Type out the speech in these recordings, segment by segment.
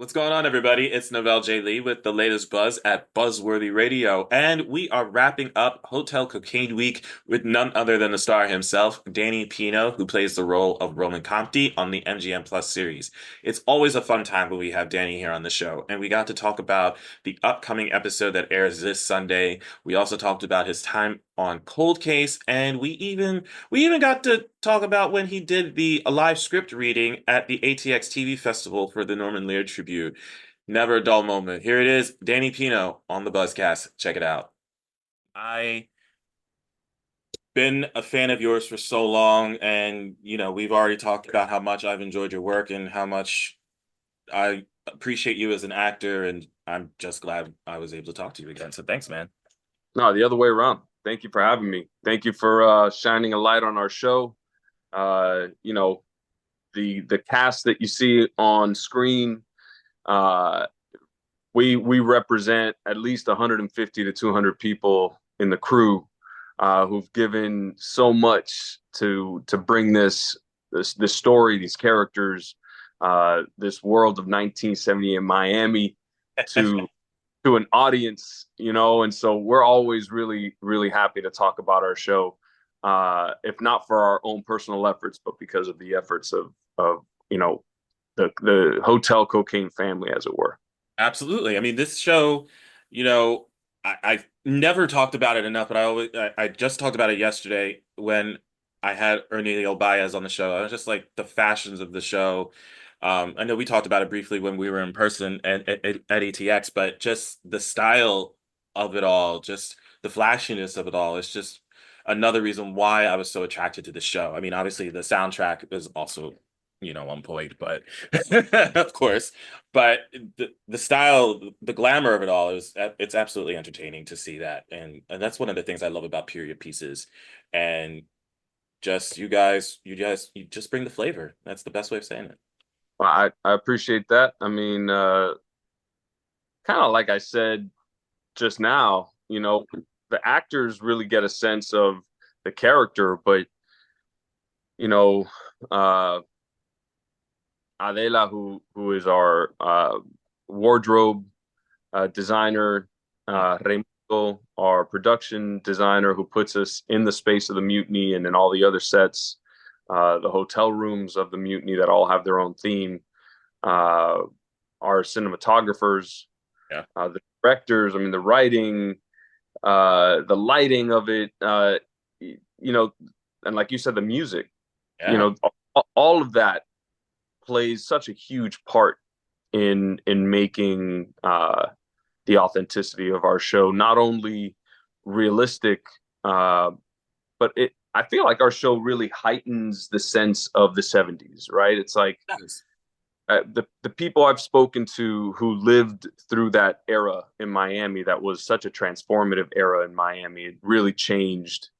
What's going on, everybody? It's Novell J. Lee with the latest buzz at Buzzworthy Radio, and we are wrapping up Hotel Cocaine Week with none other than the star himself, Danny Pino, who plays the role of Roman Compte on the MGM Plus series. It's always a fun time when we have Danny here on the show, and we got to talk about the upcoming episode that airs this Sunday. We also talked about his time on Cold Case, and we even got to talk about when he did the live script reading at the ATX TV Festival for the Norman Lear tribute. Never a dull moment. Here it is, Danny Pino on the BUZZCast. Check it out. I been a fan of yours for so long, and we've already talked about how much I've enjoyed your work and how much I appreciate you as an actor, and I'm just glad I was able to talk to you again. So thanks, man. No, the other way around. Thank you for having me. Thank you for shining a light on our show. You know, the cast that you see on screen, uh, we represent at least 150 to 200 people in the crew who've given so much to bring this story, these characters, this world of 1970 in Miami to an audience, and so we're always really, really happy to talk about our show, if not for our own personal efforts, but because of the efforts of the Hotel Cocaine family, as it were. Absolutely. I mean, this show, I've never talked about it enough, but I just talked about it yesterday when I had Erniel Baez on the show. I was just like the fashions of the show. I know we talked about it briefly when we were in person at ATX, but just the style of it all, just the flashiness of it all, it's just another reason why I was so attracted to the show. I mean, obviously the soundtrack is also, on point, but of course, but the style, the glamour of it all it's absolutely entertaining to see that, and that's one of the things I love about period pieces, and just you just bring the flavor. That's the best way of saying it. Well, I appreciate that. I mean, kind of like I said just now, the actors really get a sense of the character, but you know, uh, Adela, who is our wardrobe designer, Raimundo, our production designer, who puts us in the space of the mutiny and in all the other sets, the hotel rooms of the mutiny that all have their own theme, uh, our cinematographers, Yeah. the directors. I mean, the writing, the lighting of it, and like you said, the music. You Yeah. know, all of that plays such a huge part in making the authenticity of our show not only realistic, uh, but I feel like our show really heightens the sense of the 70s, right? It's like Yes. the people I've spoken to who lived through that era in Miami, that was such a transformative era in Miami. It really changed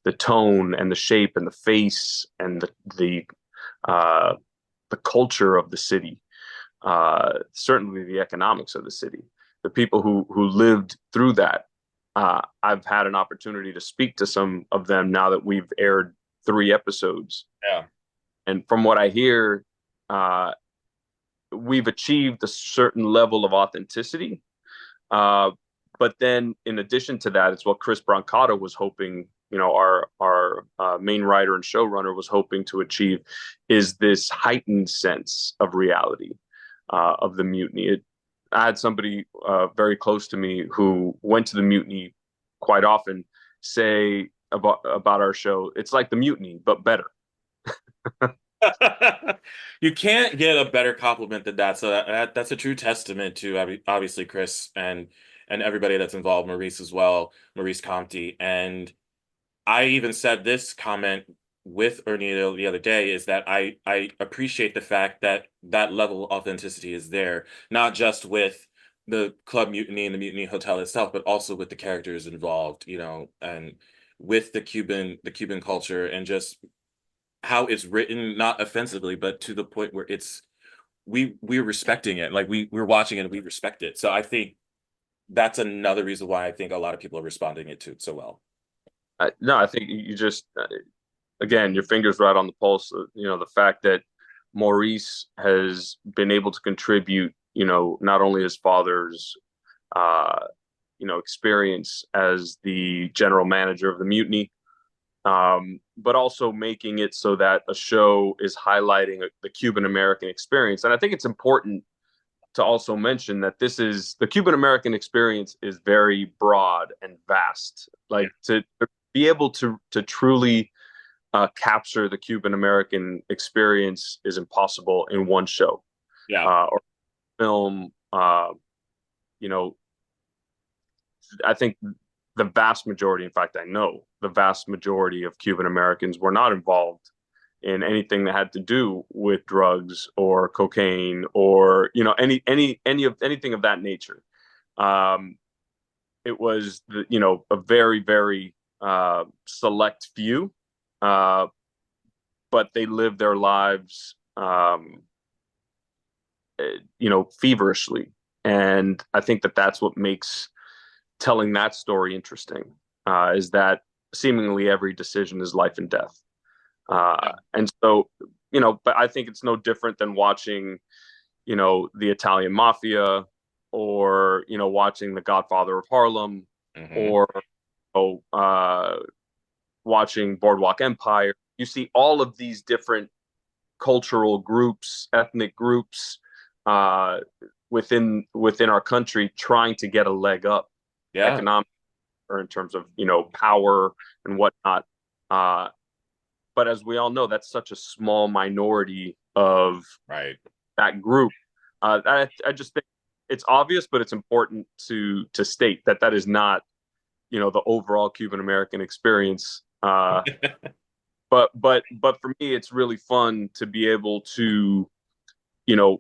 the tone and the shape and the face and uh, the culture of the city, certainly the economics of the city. The people who lived through that. I've had an opportunity to speak to some of them now that we've aired 3 episodes, Yeah. and from what I hear, uh, we've achieved a certain level of authenticity. Uh, but then, in addition to that, it's what Chris Brancato was hoping. Our main writer and showrunner was hoping to achieve is this heightened sense of reality of the mutiny. I had somebody very close to me who went to the mutiny quite often say about our show, it's like the mutiny but better. You can't get a better compliment than that. So that's a true testament to obviously Chris and everybody that's involved, Maurice as well, Maurice Compte. And I even said this comment with Ernie the other day is that I appreciate the fact that that level of authenticity is there, not just with the Club Mutiny and the Mutiny Hotel itself, but also with the characters involved, and with the Cuban culture and just how it's written, not offensively, but to the point where we're respecting it. Like we're watching it and we respect it. So I think that's another reason why I think a lot of people are responding it to so well. No, I think you just again, your fingers right on the pulse. The fact that Maurice has been able to contribute not only his father's, uh, experience as the general manager of the mutiny, but also making it so that a show is highlighting the Cuban American experience. And I think it's important to also mention that the Cuban American experience is very broad and vast. Yeah. Like to be able to truly capture the Cuban American experience is impossible in one show Yeah. or film. You know, I think the vast majority, in fact, I know the vast majority of Cuban Americans were not involved in anything that had to do with drugs or cocaine or anything of that nature. Um, it was a very very select few, uh, but they lived their lives feverishly, and I think that that's what makes telling that story interesting. Is that seemingly every decision is life and death. Yeah. And so, but I think it's no different than watching, the Italian Mafia or, watching The Godfather of Harlem Hmm. or watching Boardwalk Empire. You see all of these different cultural groups, ethnic groups uh, within our country trying to get a leg up Yeah. economic or in terms of, power and whatnot. Uh, but as we all know, that's such a small minority of Right. that group. I just think it's obvious, but it's important to state that that is not, the overall Cuban American experience. But for me, it's really fun to be able to, you know,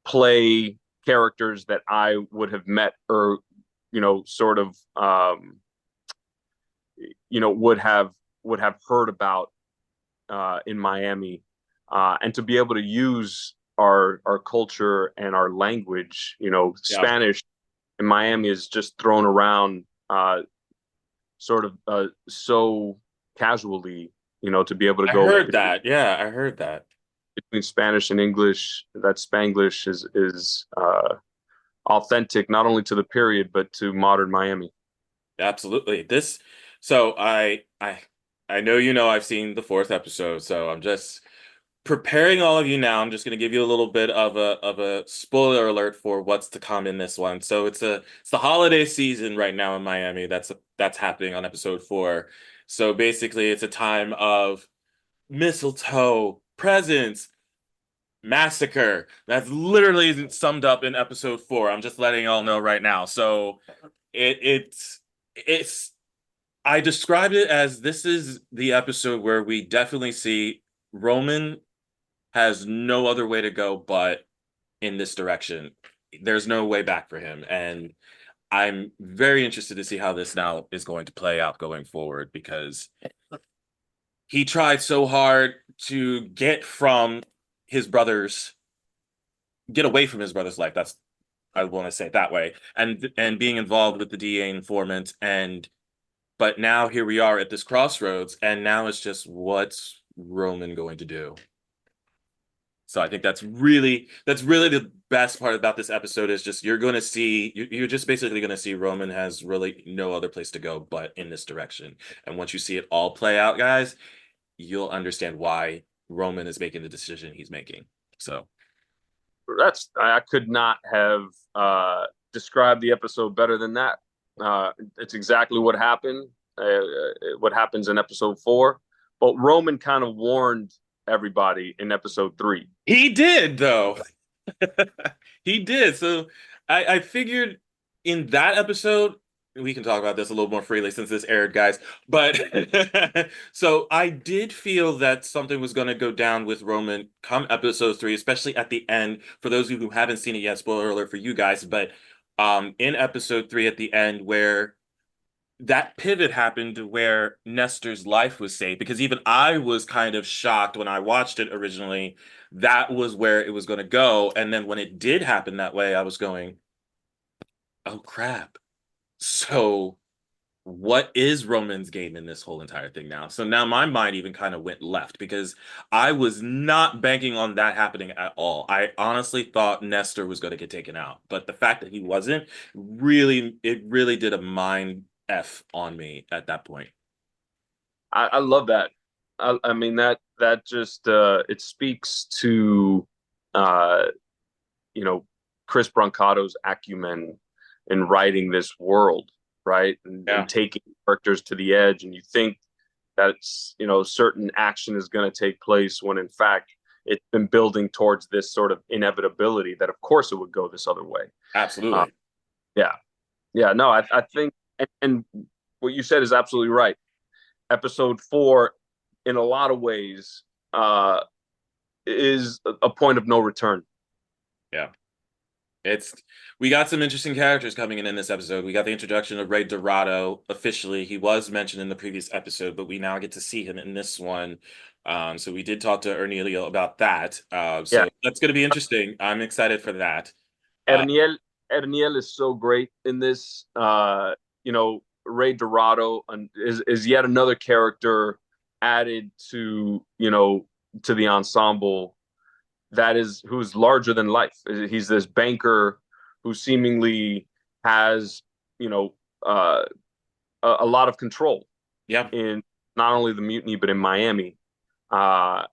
play characters that I would have met or, sort of, would have heard about in Miami, and to be able to use our culture and our language. Yeah. Spanish in Miami is just thrown around sort of so casually. To be able to I go heard that. Yeah, I heard that. between Spanish and English, that Spanglish is authentic not only to the period but to modern Miami. Absolutely. So I know I've seen the fourth episode, so I'm just preparing all of you now. I'm just going to give you a little bit of a spoiler alert for what's to come in this one. So it's the holiday season right now in Miami. That's happening on episode 4. So basically it's a time of mistletoe, presents, massacre. That's literally summed up in episode 4. I'm just letting y'all know right now. So it's I described it as this is the episode where we definitely see Roman has no other way to go but in this direction. There's no way back for him. And I'm very interested to see how this now is going to play out going forward because he tried so hard to his brother's get away from his brother's life. That's I want to say it that way. And being involved with the DA informant but now here we are at this crossroads and now it's just what's Roman going to do? So I think that's really the best part about this episode is just you're just basically going to see Roman has really no other place to go but in this direction. And once you see it all play out, guys, you'll understand why Roman is making the decision he's making. So I could not have described the episode better than that. It's exactly what happened. What happens in episode 4, but Roman kind of warned everybody in episode 3. he did though. He did. So I figured in that episode, we can talk about this a little more freely since this aired, guys. But so I did feel that something was going to go down with Roman come episode 3, especially at the end. For those of you who haven't seen it yet, spoiler alert for you guys. But in episode 3 at the end, where that pivot happened to where Nestor's life was saved because even I was kind of shocked when I watched it originally. That was where it was going to go. And then when it did happen that way, I was going, oh crap. So what is Roman's game in this whole entire thing now? So now my mind even kind of went left because I was not banking on that happening at all. I honestly thought Nestor was going to get taken out, but the fact that he wasn't it really did a mind F on me at that point. I love that. I mean that just it speaks to uh, you know, Chris Brancato's acumen in writing this world, right? And Yeah, taking characters to the edge, and you think that's, certain action is going to take place when in fact it's been building towards this sort of inevitability that of course it would go this other way. Uh, absolutely. yeah, yeah, no, I think, and what you said is absolutely right. Episode 4, in a lot of ways, is a point of no return. Yeah. It's we got some interesting characters coming in this episode. We got the introduction of Ray Dorado officially. He was mentioned in the previous episode, but we now get to see him in this one. So we did talk to Erniel about that. Yeah, So that's going to be interesting. I'm excited for that. Uh, Erniel Erniel is so great in this. Ray Dorado is yet another character added to to the ensemble that is who's larger than life. He's this banker who seemingly has you know uh, a lot of control yeah, in not only the mutiny but in Miami. Uh,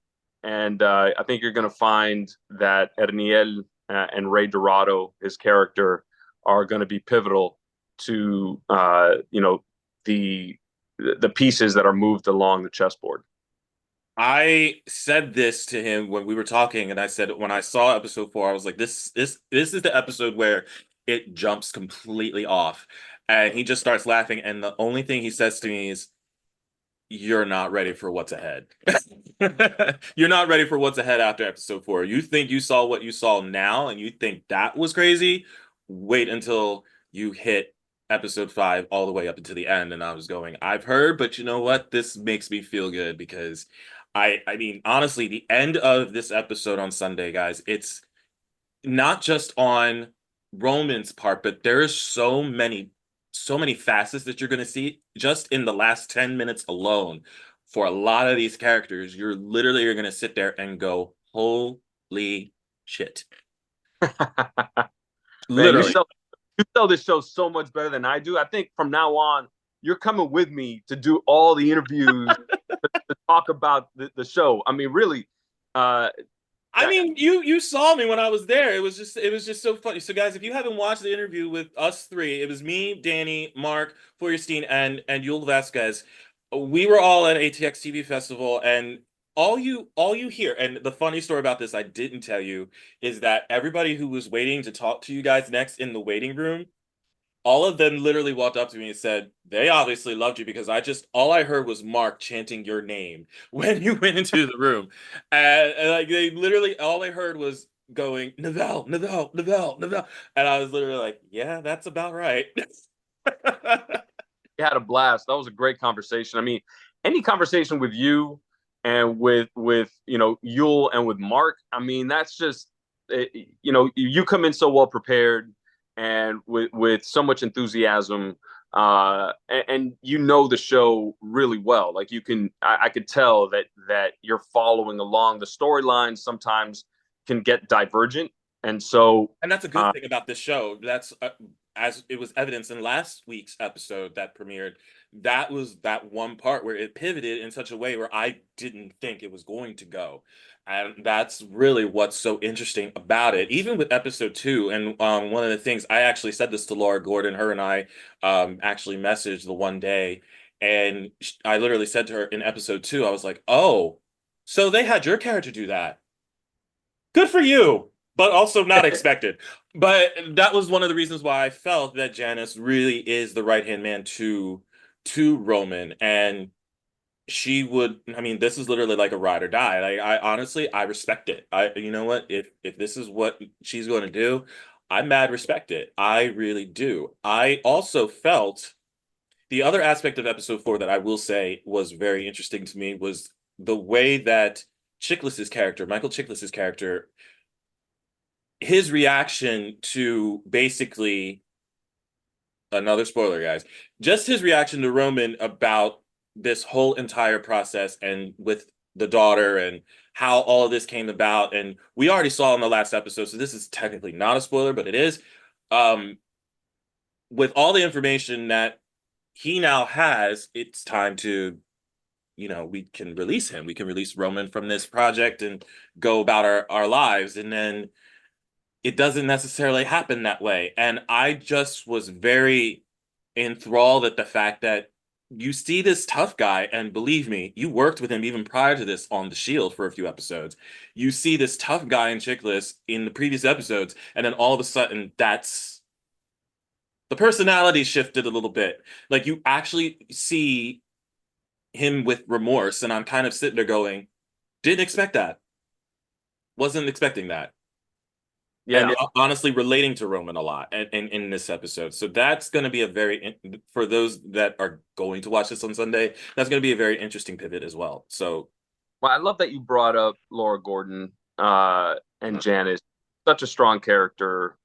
and I think you're going to find that Erniel and Ray Dorado, his character, are going to be pivotal to the the pieces that are moved along the chessboard. I said this to him when we were talking, and I said when I saw episode 4, I was like, this is the episode where it jumps completely off, and he just starts laughing, and the only thing he says to me is, "You're not ready for what's ahead. You're not ready for what's ahead after episode 4. You think you saw what you saw now, and you think that was crazy? Wait until you hit episode 5 all the way up until the end." And I was going, I've heard, but you know what? This makes me feel good because I mean, honestly, the end of this episode on Sunday, guys, it's not just on Roman's part, but there's so many facets that you're going to see just in the last 10 minutes alone for a lot of these characters. You're going to sit there and go, holy shit. Man, Literally. you sell this show so much better than I do. I think from now on, you're coming with me to do all the interviews to talk about the show. I mean, really, uh, I that mean, you saw me when I was there. It was just so funny. So guys, if you haven't watched the interview with us three, it was me, Danny, Mark, Feuerstein, and Yul Vasquez. We were all at ATX TV Festival, and all you hear, and the funny story about this I didn't tell you is that everybody who was waiting to talk to you guys next in the waiting room, all of them literally walked up to me and said they obviously loved you because all I heard was Mark chanting your name when you went into the room, and like they literally all they heard was going Novell, Novell, Novell, Novell, and I was literally like, yeah, that's about right. you had a blast. That was a great conversation. I mean, any conversation with you and with Yule and with Mark. I mean, that's just you come in so well prepared and with so much enthusiasm. And you know the show really well. Like I could tell that you're following along. The storylines sometimes can get divergent, and so And that's a good thing about this show. That's as it was evidenced in last week's episode that premiered. That was that one part where it pivoted in such a way where I didn't think it was going to go. And that's really what's so interesting about it. Even with episode 2, and one of the things I actually said this to Laura Gordon, her and I actually messaged the one day, and I literally said to her in episode 2, I was like, "Oh, so they had your character do that. Good for you, but also not expected." But that was one of the reasons why I felt that Janice really is the right hand man to Roman, and she would. I mean, this is literally like a ride or die. Like I honestly, I respect it. You know what? If this is what she's going to do, I mad respect it. I really do. I also felt the other aspect of episode 4 that I will say was very interesting to me was the way that Michael Chiklis's character, his reaction to basically another spoiler, guys. Just his reaction to Roman about this whole entire process and with the daughter and how all of this came about. And we already saw in the last episode, so this is technically not a spoiler, but it is. Um, with all the information that he now has, it's time to, we can release him. We can release Roman from this project and go about our lives. And then it doesn't necessarily happen that way. And I just was very enthralled at the fact that you see this tough guy, and believe me, you worked with him even prior to this on The Shield for a few episodes. You see this tough guy in Chickless in the previous episodes, and then all of a sudden, that's the personality shifted a little bit. Like you actually see him with remorse, and I'm kind of sitting there going, didn't expect that. Wasn't expecting that. And Yeah. honestly relating to Roman a lot in this episode. So that's going to be for those that are going to watch this on Sunday, that's going to be a very interesting pivot as well. So, Well, I love that you brought up Laura Gordon and Janice. Such a strong character,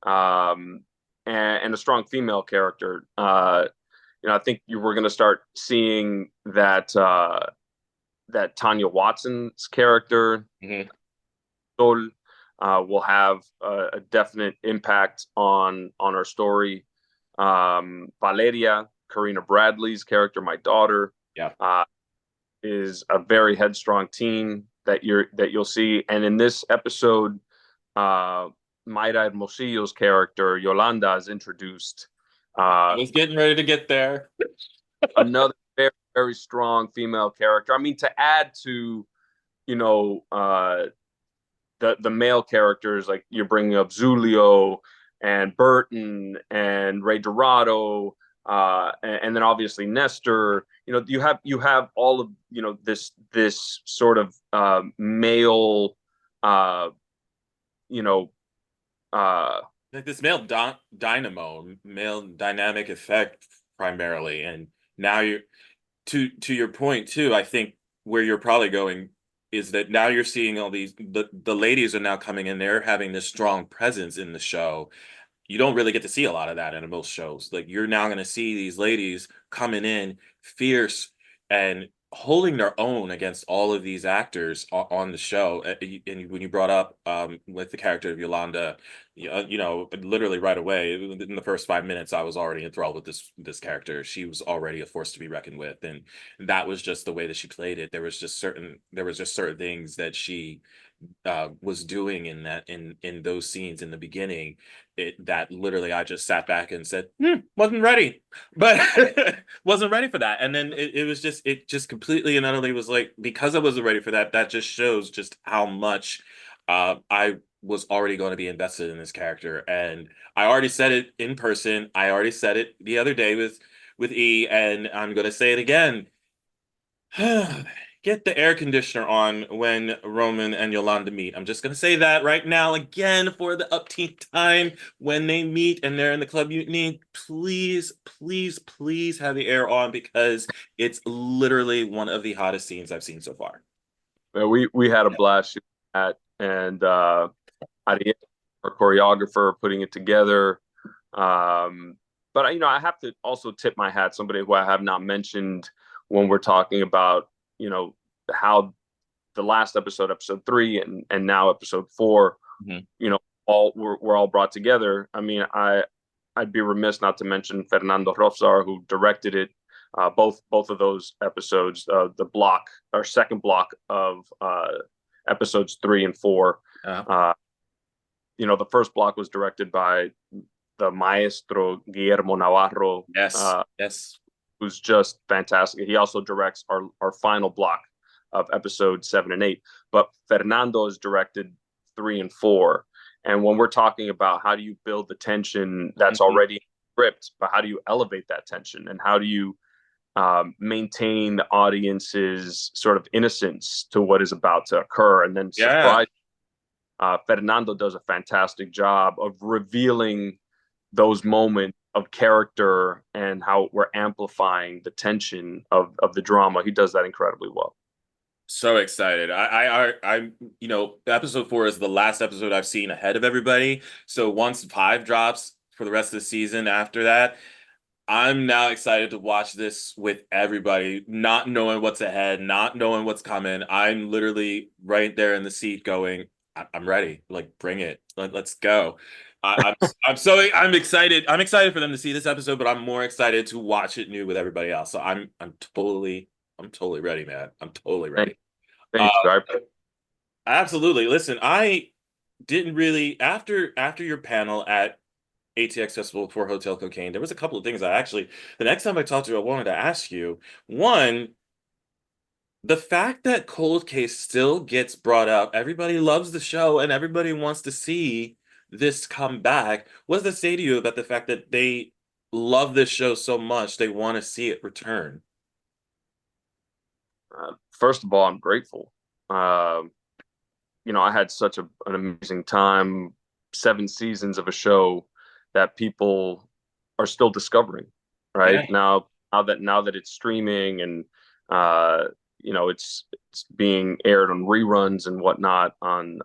um, and a strong female character. I think you were going to start seeing that Tanya Watson's character, mhm. Sol, will have a definite impact on our story. Valeria, Karina Bradley's character, my daughter, Yeah. is a very headstrong teen that you'll see. And in this episode, Mayra Hermosillo's character Yolanda is introduced. I was getting ready to get there. Another very very strong female character. I mean, to add to you know the male characters, like you're bringing up Zulio and Burton and Ray Dorado, and then obviously Nestor. You have all of this sort of male, uh, you know, uh, Like this dynamo, male dynamic effect primarily. And now you're to your point too, I think where you're probably going is that now you're seeing all the ladies are now coming in, they're having this strong presence in the show. You don't really get to see a lot of that in most shows. Like you're now going to see these ladies coming in fierce and holding their own against all of these actors on the show. And when you brought up with the character of Yolanda, literally right away in the first 5 minutes, I was already enthralled with this character. She was already a force to be reckoned with, and that was just the way that she played it. There was just certain things that she was doing in those scenes in the beginning, that literally I just sat back and said, wasn't ready, but wasn't ready for that. And then it just completely and utterly was like, because I wasn't ready for that, that just shows just how much I was already going to be invested in this character. And I already said it in person. I already said it the other day with E, and I'm going to say it again. Get the air conditioner on when Roman and Yolanda meet. I'm just gonna say that right now again for the upteenth time. When they meet and they're in the club mutiny, please, please, please have the air on, because it's literally one of the hottest scenes I've seen so far. we had a blast shooting that, and Ariel, our choreographer, putting it together. But I have to also tip my hat, somebody who I have not mentioned when we're talking about how the last episode 3, and now episode 4, Mhm. all we're all brought together. I mean, I'd be remiss not to mention Fernando Rofzar, who directed it. Both of those episodes, the block or second block of episodes 3 and 4. Uh, The first block was directed by the maestro Guillermo Navarro, yes, yes. who's just fantastic. He also directs our final block of episode 7 and 8. But Fernando has directed 3 and 4. And when we're talking about how do you build the tension that's Mhm. already script, but how do you elevate that tension, and how do you maintain the audience's sort of innocence to what is about to occur, and then Yeah. surprise. Fernando does a fantastic job of revealing those moments of character and how we're amplifying the tension of the drama. He does that incredibly well. So excited. Episode 4 is the last episode I've seen ahead of everybody. So once 5 drops for the rest of the season after that, I'm now excited to watch this with everybody, not knowing what's ahead, not knowing what's coming. I'm literally right there in the seat going, I'm ready. Like, bring it. Let's go. I'm excited. I'm excited for them to see this episode, but I'm more excited to watch it new with everybody else. So I'm totally ready, man. I'm totally Thank, ready. Uh, thank you. Absolutely. Listen, I didn't really after your panel at ATX Festival for Hotel Cocaine, there was a couple of things I actually the next time I talked to you, I wanted to ask you. One, the fact that Cold Case still gets brought up, everybody loves the show and everybody wants to see this come back. What does that say to you about the fact that they love this show so much they want to see it return? First of all, I'm grateful. Um, I had such an amazing time, 7 seasons of a show that people are still discovering, right? Yeah. Now that it's streaming and uh, it's being aired on reruns and whatnot on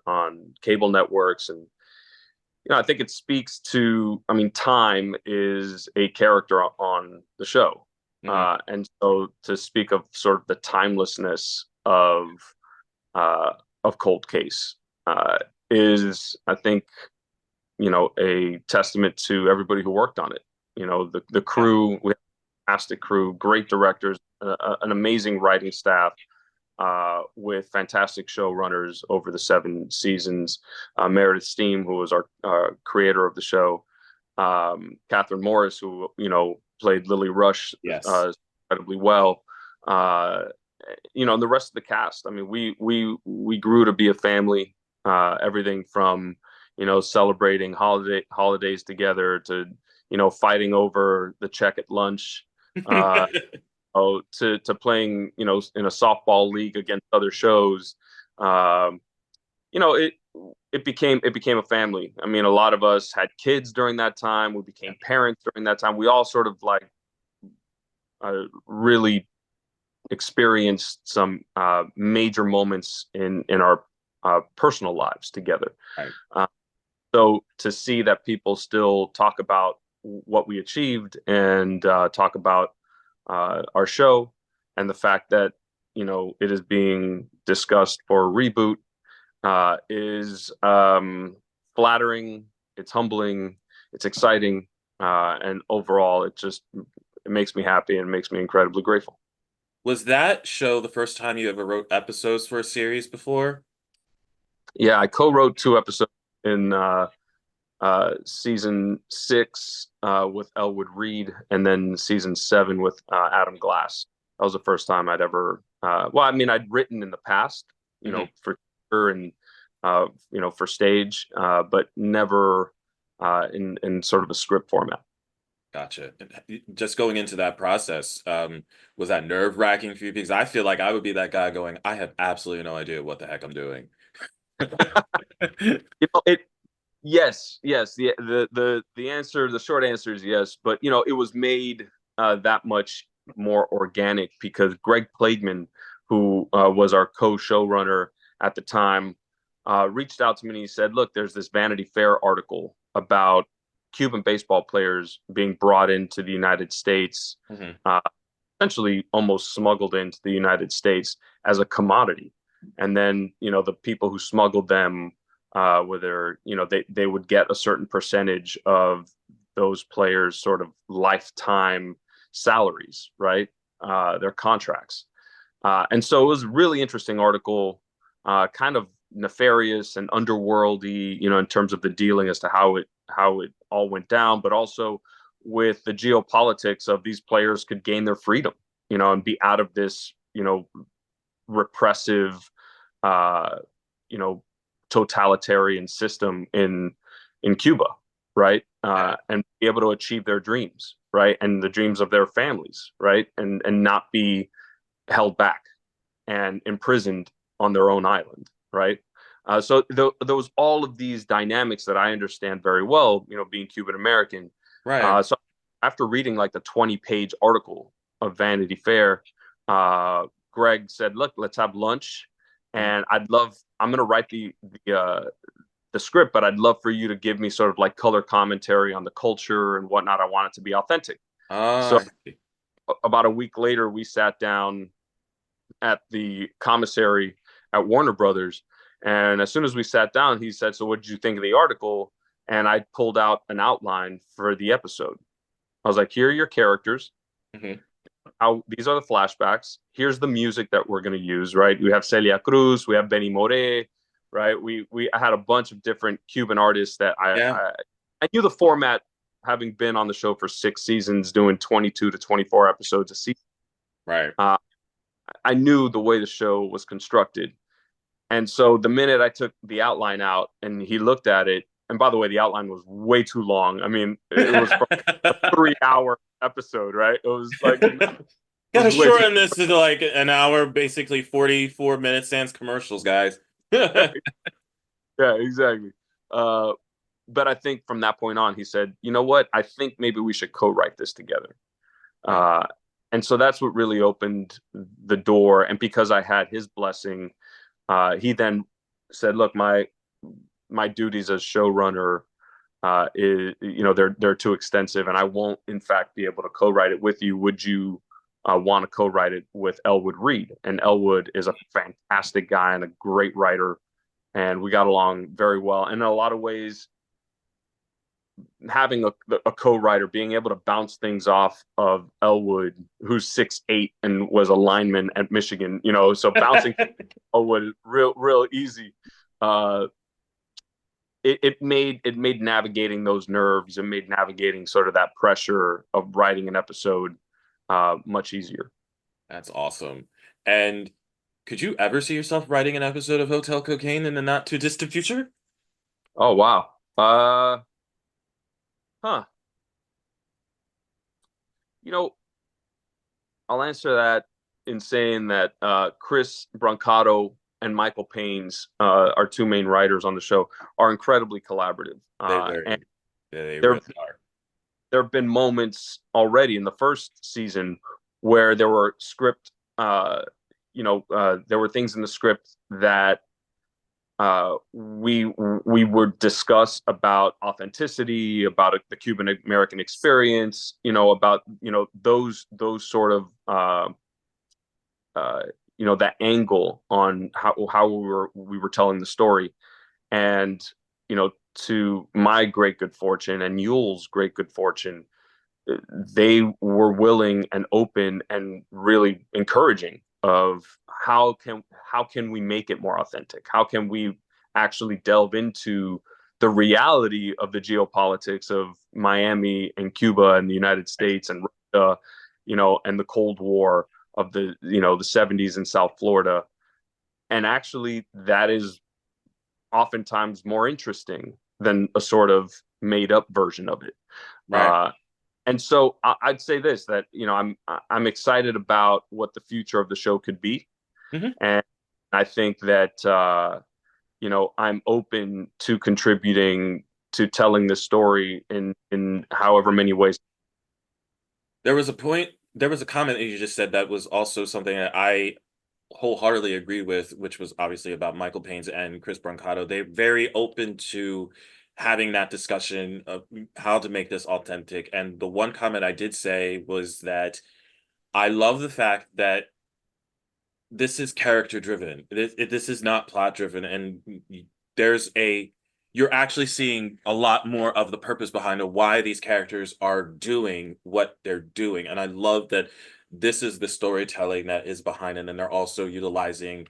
cable networks, and I think it speaks to. I mean, time is a character on the show, Hmm. and so to speak of sort of the timelessness uh, of Cold Case uh, is, I think, a testament to everybody who worked on it. The Yeah. crew, we have a fantastic crew, great directors, an amazing writing staff. With fantastic showrunners over the 7 seasons, Meredith Steam, who was our creator of the show, Catherine Morris, who played Lily Rush Yes. incredibly well, uh, and the rest of the cast. I mean, we grew to be a family. Everything from celebrating holidays together to fighting over the check at lunch. Uh, to playing in a softball league against other shows. Um, you know it it became a family. I mean, a lot of us had kids during that time. We became parents during that time. We all sort of like really experienced some major moments in our personal lives together. Right. Uh, so to see that people still talk about what we achieved and talk about our show and the fact that it is being discussed for a reboot is flattering. It's humbling. It's exciting, and overall, it makes me happy and makes me incredibly grateful. Was that show the first time you ever wrote episodes for a series before? Yeah, I co-wrote 2 episodes in season 6 with Elwood Reed, and then season 7 with Adam Glass. That was the first time I'd ever. Well, I mean, I'd written in the past, Hmm. for and for stage, but never in sort of a script format. Gotcha. Just going into that process, was that nerve-wracking for you? Because I feel like I would be that guy going, I have absolutely no idea what the heck I'm doing. It Yes, yes. The short answer is yes, but it was made that much more organic because Greg Plagueman, who was our co-showrunner at the time, reached out to me and he said, "Look, there's this Vanity Fair article about Cuban baseball players being brought into the United States, Hmm. uh, essentially almost smuggled into the United States as a commodity, and then the people who smuggled them." Whether they would get a certain percentage of those players' sort of lifetime salaries, right? Their contracts, and so it was a really interesting article, kind of nefarious and underworldy, in terms of the dealing as to how it all went down, but also with the geopolitics of these players could gain their freedom, and be out of this, repressive, uh, you know, totalitarian system in Cuba, right? Yeah. And be able to achieve their dreams, right, and the dreams of their families, right, and not be held back and imprisoned on their own island, right? So there was all of these dynamics that I understand very well, being Cuban American. Right. So after reading like the 20-page article of Vanity Fair, uh, Greg said, "Look, let's have lunch, Mhm. and I'm going to write the script, but I'd love for you to give me sort of like color commentary on the culture and whatnot. I want it to be authentic." So Ah, about a week later, we sat down at the commissary at Warner Brothers. And as soon as we sat down, he said, "So what did you think of the article?" And I pulled out an outline for the episode. I was like, "Here are your characters. mhm. How these are the flashbacks. Here's the music that we're going to use, right? We have Celia Cruz, we have Benny More, right? We I had a bunch of different Cuban artists that Yeah, I knew the format, having been on the show for 6 seasons, doing 22 to 24 episodes a season. right. Uh, I knew the way the show was constructed. And so the minute I took the outline out and he looked at it, and by the way, the outline was way too long. I mean, it was from a 3 hour episode, right? It was like, it Gotta was way too. shorten this to like an hour, basically 44 minutes sans commercials, guys. Yeah, exactly. Uh, but I think from that point on, he said, "You know what? I think maybe we should co-write this together." Right, Uh, and so that's what really opened the door. And because I had his blessing, he then said, "Look, my duties as showrunner is, they're too extensive, and I won't, in fact, be able to co-write it with you. Would you want to co-write it with Elwood Reed?" And Elwood is a fantastic guy and a great writer, and we got along very well. And in a lot of ways, having a co-writer, being able to bounce things off of Elwood, who's 6'8" and was a lineman at Michigan, so bouncing Elwood real easy. Uh, it made navigating those nerves and made navigating sort of that pressure of writing an episode much easier. That's awesome. And could you ever see yourself writing an episode of Hotel Cocaine in the not too distant future? Oh wow. Huh. You know, I'll answer that in saying that Chris Brancato and Michael Paynes, our two main writers on the show, are incredibly collaborative. They And very, they there really are. there have been moments already in the first season where there were there were things in the script that we would discuss about authenticity, about the Cuban American experience, about those sort of that angle on how we were telling the story, and to my great good fortune and Yule's great good fortune, they were willing and open and really encouraging of how can we make it more authentic? How can we actually delve into the reality of the geopolitics of Miami and Cuba and the United States and Russia, and the Cold War of the 70s in South Florida? And actually, that is oftentimes more interesting than a sort of made up version of it. Right. Uh, and so I'd say this, that I'm excited about what the future of the show could be, Hmm. and I think that I'm open to contributing to telling this story in however many ways. There was a comment that you just said that was also something that I wholeheartedly agree with, which was obviously about Michael Paynes and Chris Brancato. They're very open to having that discussion of how to make this authentic. And the one comment I did say was that I love the fact that this is character driven. This is not plot driven, and there's a you're actually seeing a lot more of the purpose behind why these characters are doing what they're doing. And I love that this is the storytelling that is behind it, and they're also utilizing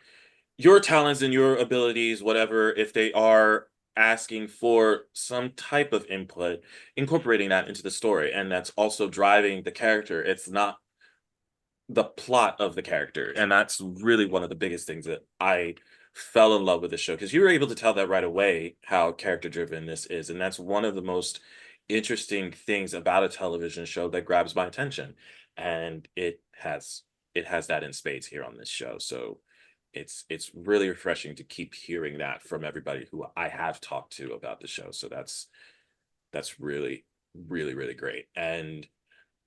your talents and your abilities, whatever, if they are asking for some type of input, incorporating that into the story. And that's also driving the character. It's not the plot of the character. And that's really one of the biggest things that I fell in love with the show, because you were able to tell that right away how character driven this is. And that's one of the most interesting things about a television show that grabs my attention. And it has that in spades here on this show. So it's really refreshing to keep hearing that from everybody who I have talked to about the show. So that's really, really, really great. And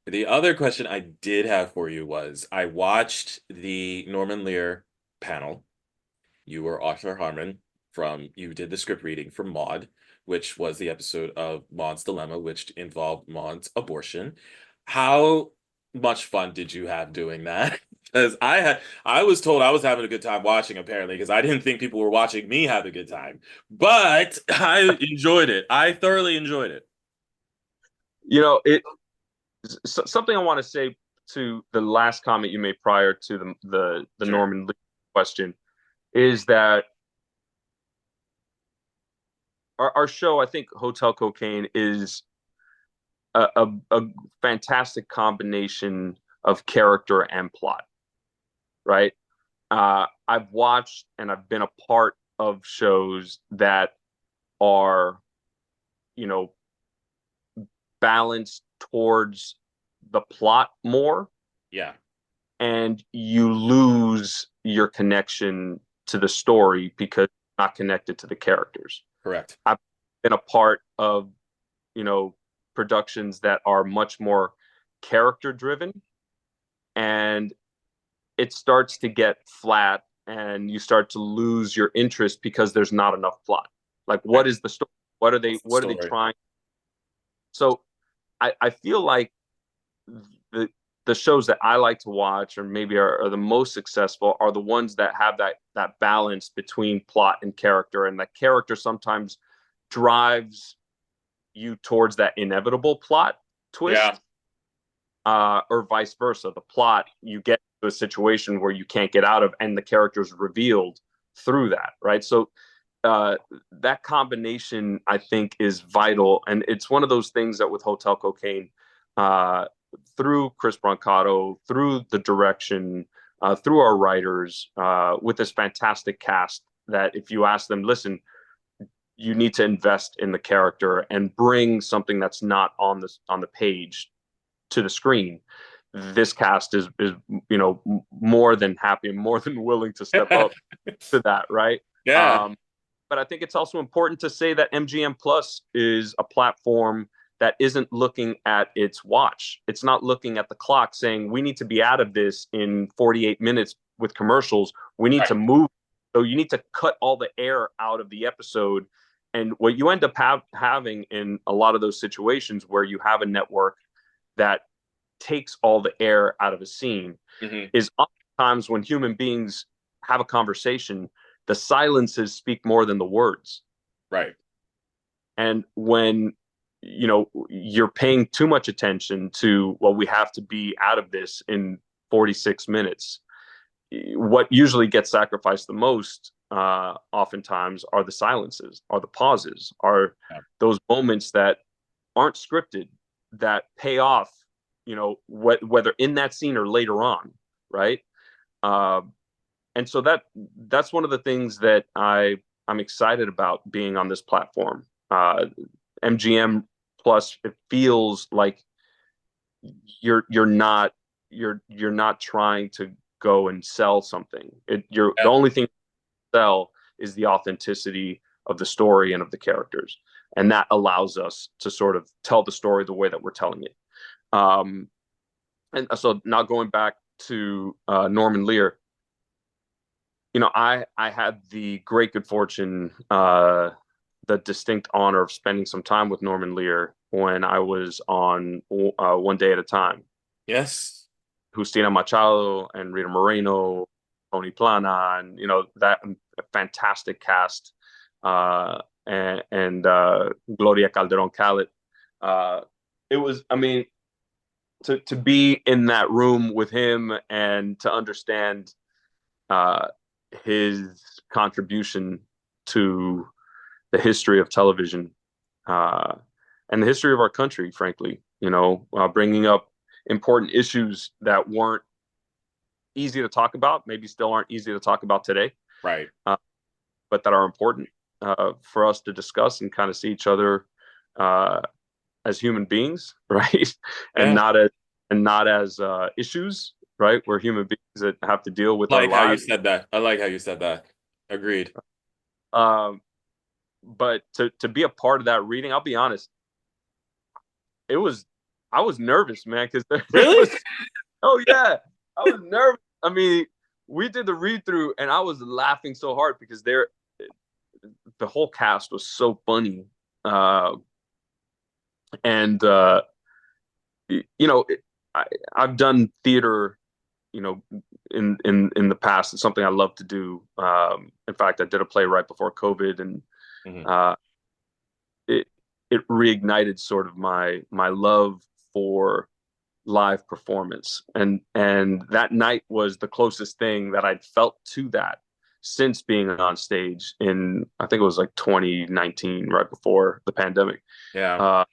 the other question I did have for you was I watched the Norman Lear panel. You were Arthur Harmon you did the script reading for Maud, which was the episode of Maud's Dilemma, which involved Maud's abortion. How much fun did you have doing that? Because I was told I was having a good time watching, apparently, because I didn't think people were watching me have a good time. But I enjoyed it. I thoroughly enjoyed it. You know, something I want to say to the last comment you made prior to the Sure. Norman Lear question is that our show, I think Hotel Cocaine is a fantastic combination of character and plot, right? I've watched and I've been a part of shows that are, you know, balanced towards the plot more, Yeah, and you lose your connection to the story because you're not connected to the characters. correct. I've been a part of, you know, productions that are much more character driven, and it starts to get flat and you start to lose your interest because there's not enough plot. Like, what is the story? What's the What are they story? trying? So I feel like the the shows that I like to watch, or maybe are the most successful, are the ones that have that balance between plot and character, and that character sometimes drives you towards that inevitable plot Yeah, twist, or vice versa. The plot, you get to a situation where you can't get out of, and the character's revealed through that, right? So that combination, I think, is vital, and it's one of those things that with Hotel Cocaine, uh, through Chris Brancato, through the direction, through our writers, with this fantastic cast, that if you ask them, listen, you need to invest in the character and bring something that's not on the page to the screen. This cast is more than happy and more than willing to step up to that, right? yeah, Um, but I think it's also important to say that MGM Plus is a platform that isn't looking at its watch. It's not looking at the clock saying we need to be out of this in 48 minutes with commercials. We need right. to move. So you need to cut all the air out of the episode. And what you end up having in a lot of those situations where you have a network that takes all the air out of a scene Hmm. is oftentimes when human beings have a conversation, the silences speak more than the words. Right. And when you're paying too much attention to, well, we have to be out of this in 46 minutes, what usually gets sacrificed the most, oftentimes, are the silences, are the pauses, are Yeah. those moments that aren't scripted, that pay off, whether in that scene or later on, right? uh, and so that's one of the things that I'm excited about being on this platform. MGM Plus, it feels like you're not trying to go and sell something. You're the Yeah. only thing to sell is the authenticity of the story and of the characters, and that allows us to sort of tell the story the way that we're telling it. Um, and so now going back to Norman Lear, I had the great good fortune, the distinct honor of spending some time with Norman Lear when I was on One Day at a Time. Yes. Justina Machado and Rita Moreno, Tony Plana, and that fantastic cast, and Gloria Calderon Callet. It was, I mean, to be in that room with him and to understand uh, his contribution to the history of television, uh, and the history of our country, frankly, bringing up important issues that weren't easy to talk about, maybe still aren't easy to talk about today, Right. uh, but that are important for us to discuss and kind of see each other uh, as human beings, right? and Yeah. not as and not as issues, right? We're human beings that have to deal with our Like how you lives. said that. I like how you said that. Agreed. Um, but to be a part of that reading, I'll be honest, it was I was nervous, man, because there Really? was, oh yeah, I was nervous. I mean, we did the read through, and I was laughing so hard because the whole cast was so funny, and you know, I, I've done theater, you know, in the past. It's something I love to do. In fact, I did a play right before COVID, and Mhm. uh, it it reignited sort of my love for live performance, and that night was the closest thing that I'd felt to that since being on stage in, I think it was like 2019, right before the pandemic. Yeah. Uh,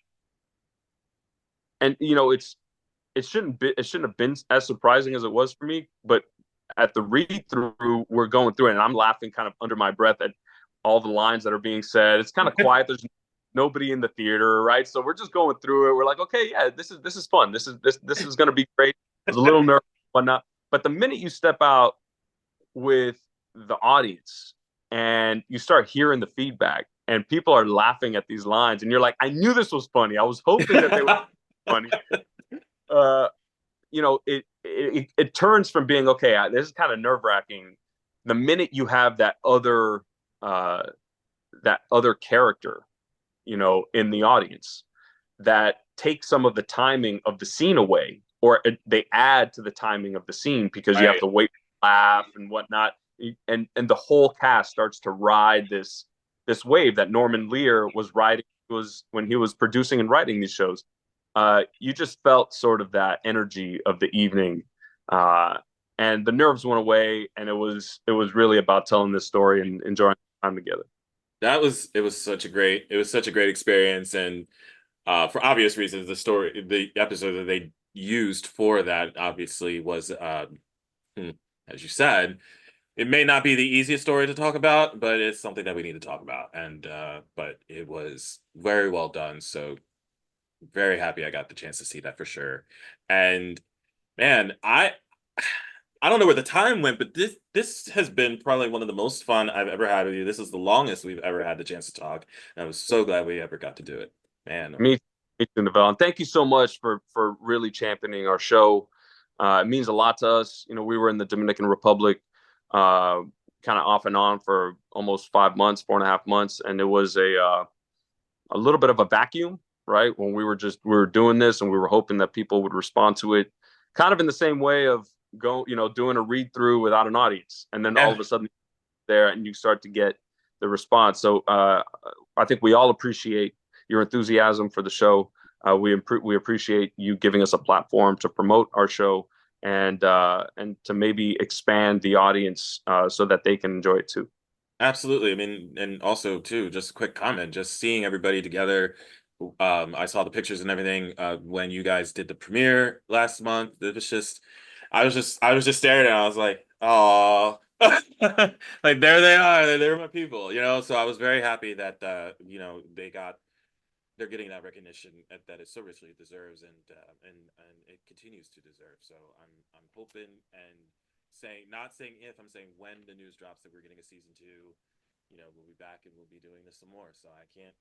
and it shouldn't have been as surprising as it was for me, but at the read through, we're going through it, and I'm laughing kind of under my breath at all the lines that are being said. It's kind of quiet. There's nobody in the theater, right? So we're just going through it. We're like, okay, yeah, this is fun. This is going to be great. I was a little nervous, whatnot, but the minute you step out with the audience and you start hearing the feedback, and people are laughing at these lines, and you're like, I knew this was funny. I was hoping that they were funny. Uh, it turns from being okay. This is kind of nerve wracking. The minute you have uh, that other character, in the audience, that takes some of the timing of the scene away, or they add to the timing of the scene because you have Right. to wait, laugh, and whatnot, and the whole cast starts to ride this wave that Norman Lear was riding, was when he was producing and writing these shows. You just felt sort of that energy of the evening, uh, and the nerves went away, and it was really about telling this story and enjoying time together. It was such a great experience, and for obvious reasons, the episode that they used for that obviously was, hmm, as you said, it may not be the easiest story to talk about, but it's something that we need to talk about. And but it was very well done. So very happy I got the chance to see that for sure. And man, I don't know where the time went, but this has been probably one of the most fun I've ever had with you. This is the longest we've ever had the chance to talk. And I was so glad we ever got to do it. Man, Me too, Novell. And thank you so much for really championing our show. It means a lot to us. We were in the Dominican Republic, kind of off and on for almost 5 months, 4.5 months, and it was a little bit of a vacuum, right? When we were doing this, and we were hoping that people would respond to it, kind of in the same way of doing a read through without an audience, and then all yeah, of a sudden there, and you start to get the response. So I think we all appreciate your enthusiasm for the show. We appreciate you giving us a platform to promote our show, and to maybe expand the audience, so that they can enjoy it too. absolutely. I mean, and also too, just a quick comment, just seeing everybody together. I saw the pictures and everything when you guys did the premiere last month. It was just, I was just staring at it. I was like, oh, like there they are. They're my people, you know. So I was very happy that they're getting that recognition that it so richly deserves, and it continues to deserve. So I'm hoping and saying, not saying if, I'm saying when the news drops that we're getting a season two, we'll be back and we'll be doing this some more. So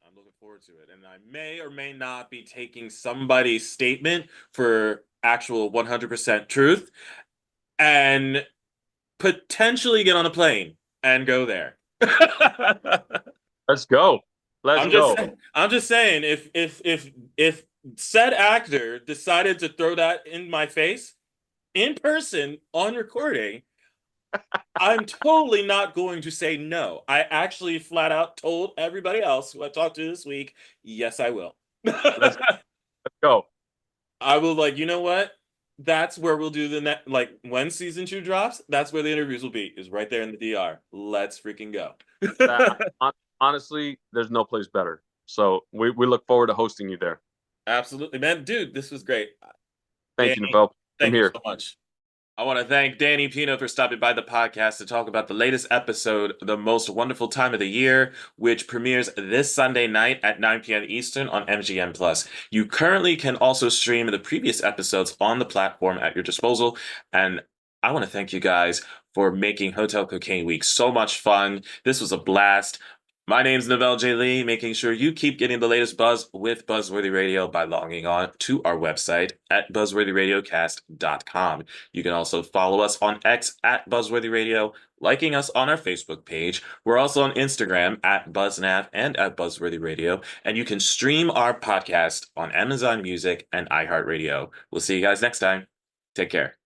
I'm looking forward to it. And I may or may not be taking somebody's statement for actual 100% truth and potentially get on a plane and go there. Let's go. Let's go. I'm just saying if said actor decided to throw that in my face in person on recording, I'm totally not going to say no. I actually flat out told everybody else who I talked to this week, yes, I will. Let's go. I will, like, you know what? That's where we'll do the next, like when season two drops, that's where the interviews will be, is right there in the DR. Let's freaking go. That, honestly, there's no place better. So we look forward to hosting you there. Absolutely, man. Dude, this was great. Thank you, Danny, Novell. I'm thank you here. so much. I want to thank Danny Pino for stopping by the podcast to talk about the latest episode, The Most Wonderful Time of the Year, which premieres this Sunday night at 9 p.m. Eastern on MGM Plus. You currently can also stream the previous episodes on the platform at your disposal. And I want to thank you guys for making Hotel Cocaine Week so much fun. This was a blast. My name's Novell J. Lee, making sure you keep getting the latest buzz with Buzzworthy Radio by logging on to our website at buzzworthyradiocast.com. You can also follow us on X at Buzzworthy Radio, liking us on our Facebook page. We're also on Instagram at BuzzNav and at Buzzworthy Radio, and you can stream our podcast on Amazon Music and iHeartRadio. We'll see you guys next time. Take care.